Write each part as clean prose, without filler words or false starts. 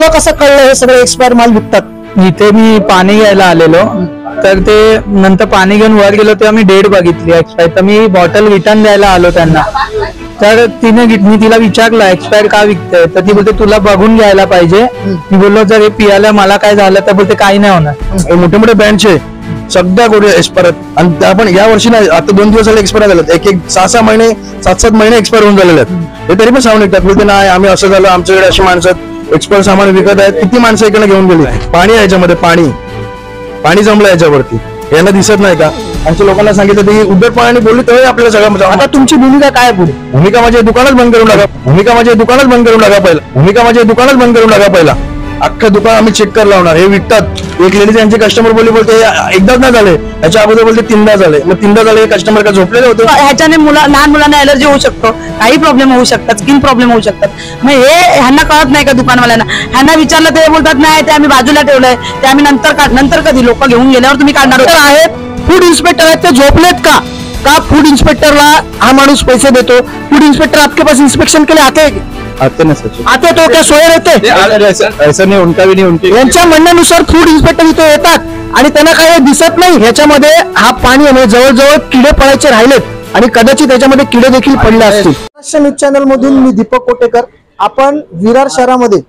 तुला कसं कळलं हे सगळे एक्सपायर माल विकतात? इथे मी पाणी घ्यायला आलेलो, तर ते नंतर पाणी घेऊन वर गेलो तेव्हा मी डेट बघितली एक्सपायर. तर मी बॉटल रिटर्न द्यायला आलो त्यांना, तर मी तिला विचारलं एक्सपायर का विकतंय, तर ती बोलते तुला बघून घ्यायला पाहिजे. मी बोललो जर हे पियाला मला काय झालं तर बोलते काही नाही होणार. मोठे मोठे ब्रँडचे सगळ्या गोळ्या एक्सपायर आणि आपण या वर्षी नाही, आता 2 दिवस झाले एक्सपायर झालेत. एक 6-6 महिने 7-7 महिने एक्सपायर होऊन झालेले आहेत. हे तरी पण सामान विकतात. बोलते नाही आम्ही असं झालं, आमच्याकडे अशी माणसं एक्सपायर सामान विकत आहेत. किती माणसं इकडे घेऊन गेली. पाणी आहे याच्यामध्ये, पाणी जमलं याच्यावरती, यांना दिसत नाही का? आमच्या लोकांना सांगितलं ते उद्धटपणाने बोलली तेव्हा आपल्याला सगळं. आता तुमची भूमिका काय पुढे? भूमिका माझ्या दुकानच बंद करून टाका, पहिला अख्खं दुकान आम्ही चेक करायला लावणार. हे विकतात. एक लेडीज यांचे कस्टमर बोलते एकदाच नाही झाले, याच्या अगोदर बोलते 3दा झाले. मग 3दा झाले, हे कस्टमर का झोपलेले होते? ह्याच्याने लहान मुलांना एलर्जी होऊ शकतो, काही प्रॉब्लेम होऊ शकतात, स्किन प्रॉब्लेम होऊ शकतात. मग हे ह्यांना कळत नाही का दुकानवाल्यांना? ह्यांना विचारलं ते बोलतात नाही ते आम्ही बाजूला ठेवलंय, ते आम्ही नंतर कधी लोक घेऊन गेल्यावर तुम्ही काढणार आहेत. फूड इन्स्पेक्टर आहेत, ते झोपलेत का? फूड इन्स्पेक्टरला हा माणूस पैसे देतो. फूड इन्स्पेक्टर आपके पास इंस्पेक्शन के लिए आते ना सचिन, आते तो क्या सोय रहते? ऐसा नाही, उनका भी नहीं. यांच्या म्हणण्यानुसार फूड इन्स्पेक्टर इथे येतात आणि त्यांना काही दिसत नाही. ह्याच्यामध्ये हा पाणी आहे, जवळजवळ किडे पडायचे राहिलेत आणि कदाचित त्याच्यामध्ये किडे देखील पडले असतील. महाराष्ट्र न्यूज चॅनल मधून मी दीपक कोटेकर. आपण विरार शहरामध्ये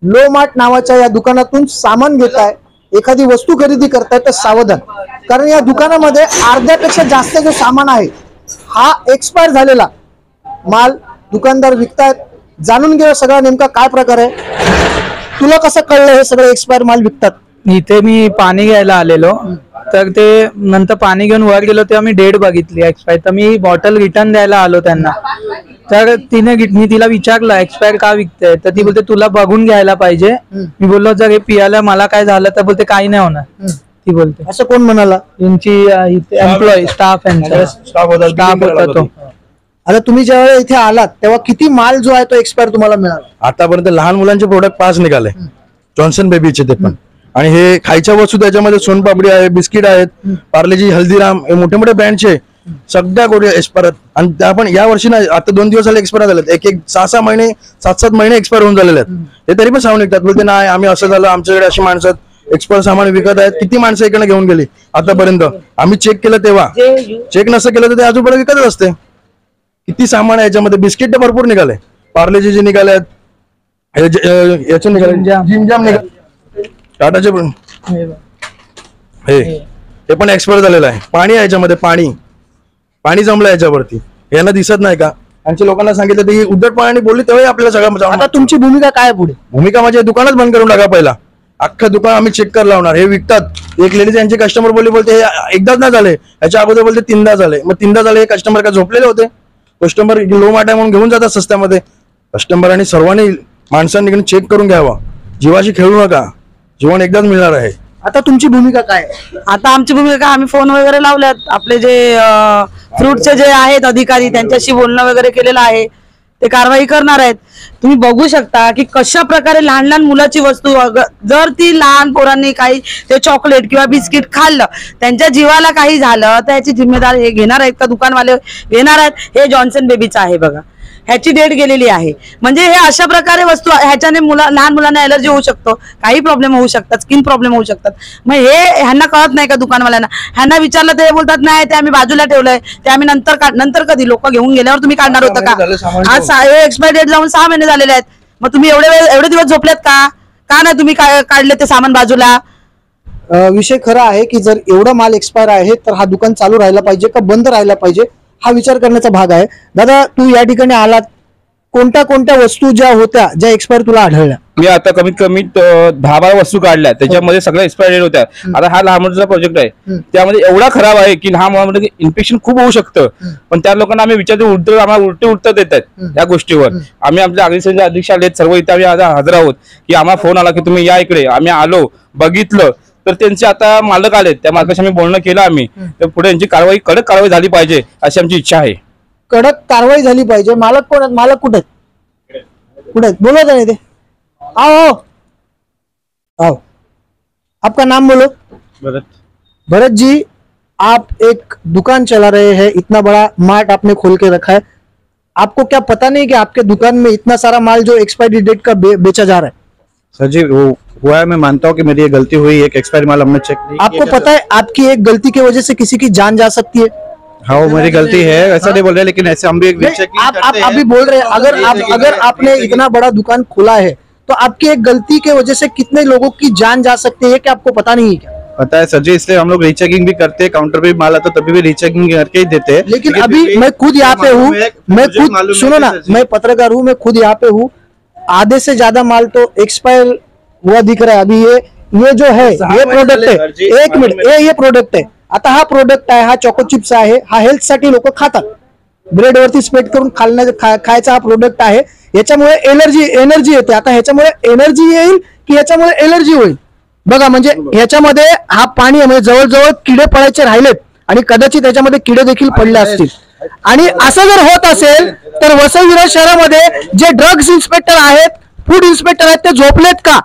लो मार्ट नावाच्या या दुकानातून सामान घेताय, एखादी वस्तू खरेदी करताय तर सावधान, कारण या दुकानामध्ये अर्ध्यापेक्षा जास्त जो सामान आहे हा एक्सपायर झालेला माल दुकानदार विकतायत. जाणून घेऊ सगळा नेमका काय प्रकार आहे. तुला कसं कळलं हे सगळे एक्सपायर माल विकतात? इथे मी पाणी घ्यायला आलेलो, तर ते नंतर पाणी घेऊन वर गेलो तेव्हा मी डेट बघितली एक्सपायर. तर मी बॉटल रिटर्न द्यायला आलो त्यांना, तर मी तिला विचारलं एक्सपायर का विकतंय, तर ती बोलते तुला बघून घ्यायला पाहिजे. मी बोललो जर हे पियाला मला काय झालं तर बोलते काही नाही होणार. ती बोलते. असं कोण म्हणाला? यांची एम्प्लॉई स्टाफ होता तो. आता तुम्ही ज्यावेळेस इथे आलात तेव्हा किती माल जो आहे तो एक्सपायर तुम्हाला मिळाला? आतापर्यंत लहान मुलांचे प्रोडक्ट 5 निघाले, जॉन्सन बेबीचे ते पण. आणि हे खायच्या वस्तू त्याच्यामध्ये सोनपापडी आहे, बिस्किट आहेत, पार्लेजी, हल्दीराम, हे मोठे मोठे ब्रँडचे सगळ्या गोळ्या एक्सपायर. आणि आपण या वर्षी नाही, आता 2 दिवस झाले एक्सपायर झालेत. एक 6-6 महिने 7-7 महिने एक्सपायर होऊन झालेले आहेत. हे तरी पण सामान विकतात. बोलते नाही आम्ही असं झालं, आमच्याकडे अशी माणसं एक्सपायर सामान विकत आहेत. किती माणसं इकडे घेऊन गेली आतापर्यंत? आम्ही चेक केलं तेव्हा, चेक नसतं केलं तर ते अजूनपर्यंत विकतच असते. किती सामान आहे याच्यामध्ये. बिस्किट भरपूर निघाले, पार्लेजी जे निघाले, याचे निघाले, जिमजाम निघाले, टाटाचे पण, हे पण एक्सपायर झालेलं आहे. पाणी आहे याच्यामध्ये, पाणी जमलं याच्यावरती, यांना दिसत नाही का? आमच्या लोकांना सांगितलं ते उद्धटपणाने बोलली तेव्हा आपल्याला सगळं. आता तुमची भूमिका काय पुढे? भूमिका माझ्या दुकानच बंद करून टाका, पहिला अख्खं दुकान आम्ही चेक करायला लावणार. हे विकतात. एक लेडीज यांचे कस्टमर बोलते एकदाच नाही झाले, याच्या अगोदर बोलते 3दा झाले. मग 3दा झाले, हे कस्टमर का झोपलेले होते? कस्टमर लो मार्ट आहे म्हणून घेऊन जातात स्वस्त्यामध्ये. कस्टमरांनी सर्वांनी माणसांनी चेक करून घ्यावा. जीवाशी खेळू नका, जीवन एकदाच मिळणार आहे. आता तुमची भूमिका काय? आता आमची भूमिका आम्ही फोन वगैरे लावल्यात, आपले जे फ्रूटचे जे आहेत अधिकारी त्यांच्याशी बोलणं वगैरे केलेलं आहे, ते कारवाई करणार आहेत. तुम्ही बघू शकता की कशा प्रकारे लहान लहान मुलाची वस्तू, जर ती लहान पोरांनी काही ते चॉकलेट किंवा बिस्किट खाल्लं, त्यांच्या जीवाला काही झालं तर याची जिम्मेदार हे घेणार आहेत का? दुकानवाले घेणार आहेत. हे जॉन्सन बेबीचं आहे बघा, ह्याची डेट गेलेली आहे. म्हणजे हे अशा प्रकारे वस्तू, ह्याच्याने लहान मुलांना एलर्जी होऊ शकतो, काही प्रॉब्लेम होऊ शकतात, स्किन प्रॉब्लेम होऊ शकतात. मग हे ह्यांना कळत नाही का दुकानवाल्यांना? ह्यांना विचारलं ते बोलतात नाही ते आम्ही बाजूला ठेवलंय, ते आम्ही नंतर कधी लोक घेऊन गेल्यावर तुम्ही काढणार होतं का? आज एक्सपायरी डेट जाऊन 6 महिने झालेले आहेत. मग तुम्ही एवढे दिवस झोपलेत का नाही तुम्ही काढले ते सामान बाजूला? विषय खरा आहे की जर एवढा माल एक्सपायर आहे तर हा दुकान चालू राहायला पाहिजे का बंद राहायला पाहिजे, हा विचार करण्याचा भाग आहे. दादा, तू या ठिकाणी आलात, कोणत्या वस्तू ज्या होत्या ज्या एक्सपायर तुला आढळल्या? मी आता कमीत कमी 10-12 वस्तू काढल्या, त्याच्यामध्ये सगळ्या एक्सपायर होत्या. आता हा लहान मुलाचा प्रोजेक्ट आहे, त्यामध्ये एवढा खराब आहे की लहान मुलांमध्ये इन्फेक्शन खूप होऊ शकतं. पण त्या लोकांना आम्ही विचारतो, आम्हाला उलटे देत आहेत या गोष्टीवर. आम्ही आमच्या अग्निशमन अध्यक्ष आले सर्व, इथे आम्ही हजर आहोत की आम्हाला फोन आला की तुम्ही या इकडे. आम्ही आलो, बघितलं, तर त्यांचे आता मालक आले, त्या मालकाशी आम्ही बोलणं केलं आम्ही. तर पुढे यांची कडक कारवाई झाली पाहिजे अशी आमची इच्छा आहे. कडक कारवाई झाली पाहिजे. मालक कोण आहेत? मालक कुठे आहेत? बोलत नाही ते. आओ, आपका नाम बोलो. भरत जी, आप एक दुकान चला रहे हैं, इतना बड़ा मार्ट आपने खोल के रखा है, आपको क्या पता नहीं कि आपके दुकान में इतना सारा माल जो एक्सपायरी डेट का बेचा जा रहा है? सर जी वो हुआ है, मैं मानता हूँ कि मेरी ये गलती हुई, एक एक्सपायर माल हमने चेक नहीं आपको पता है आपकी एक गलती की वजह से किसी की जान जा सकती है। हाँ वो मेरी गलती है, ऐसा नहीं बोल रहे, लेकिन ऐसे हम भी एक आप अभी बोल रहे हैं अगर आपने इतना बड़ा दुकान खोला है तो आपकी एक गलती की वजह से कितने लोगों की जान जा सकती है, क्या आपको पता नहीं है क्या? पता है सर जी, इसलिए हम लोग रीचेकिंग भी करते हैं, काउंटर पे भी माल आता तभी भी रीचेकिंग करके ही देते हैं। लेकिन अभी मैं खुद यहाँ पे हूँ, मैं खुद सुनो ना, मैं पत्रकार हूँ, मैं खुद यहाँ पे हूँ, आधे से ज्यादा माल तो एक्सपायर हुआ दिख रहा है। अभी ये जो है ये प्रोडक्ट है, एक मिनिट, ये प्रोडक्ट आहे, आता हा प्रोडक्ट आहे, हा चॉको चिप्स आहे, हा हेल्थ साठी लोक खातात, ब्रेड वरती स्प्रेड करून खायचा हा प्रोडक्ट आहे। याच्यामुळे एनर्जी येते। आता ह्याच्यामुळे एनर्जी येईल की याच्यामुळे एलर्जी होईल बघा, म्हणजे ह्याच्यामध्ये हा पाणी आहे, म्हणजे जवळजवळ किडे पडायचे राहिलेत आणि कदाचित त्याच्यामध्ये किडे देखील पडले असतील। आणि असं जर होत असेल तर वसई विरार शहरामध्ये जे ड्रग्ज इन्स्पेक्टर आहेत, फूड इन्स्पेक्टर आहेत, ते झोपलेत का?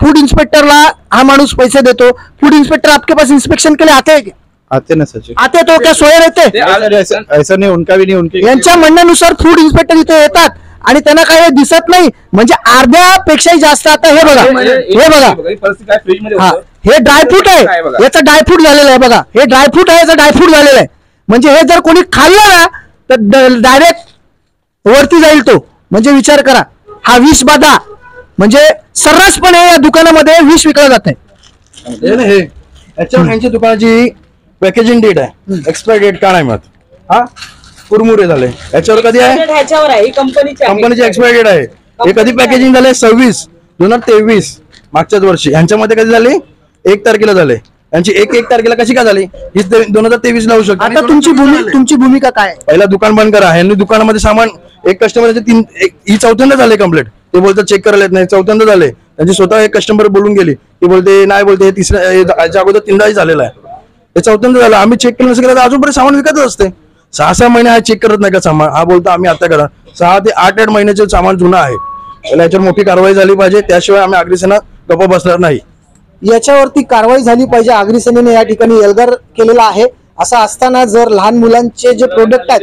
फूड इंस्पेक्टरला हा माणूस पैसे देतो, फूड इंस्पेक्टर आपके पास इंस्पेक्शन के लिए आते हैं क्या? आते ना सर जी, आते तो क्या सोये रहते? ऐसा नहीं, उनका भी नहीं, उनके यांच्या म्हणण्यानुसार फूड इन्स्पेक्टर इथे येतात आणि त्यांना काही दिसत नाही, म्हणजे अर्ध्यापेक्षाही जास्त। आता हे बघा, हे बघा, हा हे ड्रायफ्रूट आहे, याचा ड्रायफ्रूट झालेला आहे बघा, हे ड्रायफ्रूट आहे, याचा ड्रायफ्रूट झालेला आहे, म्हणजे हे जर कोणी खाल्लं ना तर डायरेक्ट वरती जाईल तो। म्हणजे विचार करा, हा विष बाधा, म्हणजे सर्रासपणे या दुकानामध्ये विष विकलं जात आहे। याच्यावर यांच्या दुकानाची पॅकेजिंग डेट आहे, एक्सपायर डेट का नाही मत हा कुरमुरे झाले, याच्यावर कधी आहे? ह्याच्यावर आहे, कंपनीची एक्सपायर डेट आहे। हे कधी पॅकेजिंग झाले? 26/2023 मागच्याच वर्षी। यांच्यामध्ये कधी झाली? 1 तारखेला झाले। यांची 1 तारखेला कशी काय झाली? 2023 लावू शकतो। आता तुमची भूमिका काय आहे? पहिला दुकान बंद करा। यांनी दुकानामध्ये सामान, एक कस्टमरचे ही चौथ्यांदा झाले कंप्लेंट, ते बोलतात चेक करायला येत नाही, चौथ्यांदा झाले। त्यांची स्वतः एक कस्टमर बोलून गेली, ती बोलते नाही, बोलते हे तिसऱ्या अगोदर 3दाही झालेला आहे, हे चौथ्यांदा झालं। आम्ही चेक केलं नसं केलं तर अजूनपर्यंत सामान विकतच असते। 6-6 महिने हा चेक करत नाही का सामान? हा बोलतो आम्ही आता करा। 6 ते 8 महिन्याचे सामान जुना आहे, त्याला याच्यावर मोठी कारवाई झाली पाहिजे, त्याशिवाय आम्ही अग्रिसेना गप्प बसणार नाही। याच्यावरती कारवाई झाली पाहिजे। अग्रिसेनेने या ठिकाणी एल्गार केलेला आहे। असं असताना जर लहान मुलांचे जे प्रोडक्ट आहेत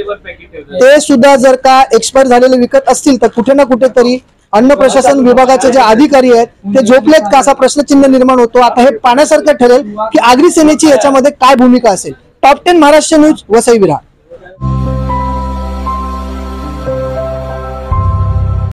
ते सुद्धा जर का एक्सपायर झालेले विकत असतील तर कुठे ना कुठेतरी अन्न प्रशासन विभागाचे जे अधिकारी आहेत ते झोपलेत का, असा प्रश्नचिन्ह निर्माण होतो। आता हे पाहण्यासारखं ठरेल की अग्रिसेनेची याच्यामध्ये काय भूमिका असेल। Top 10 Maharashtra news, Vasai Virar.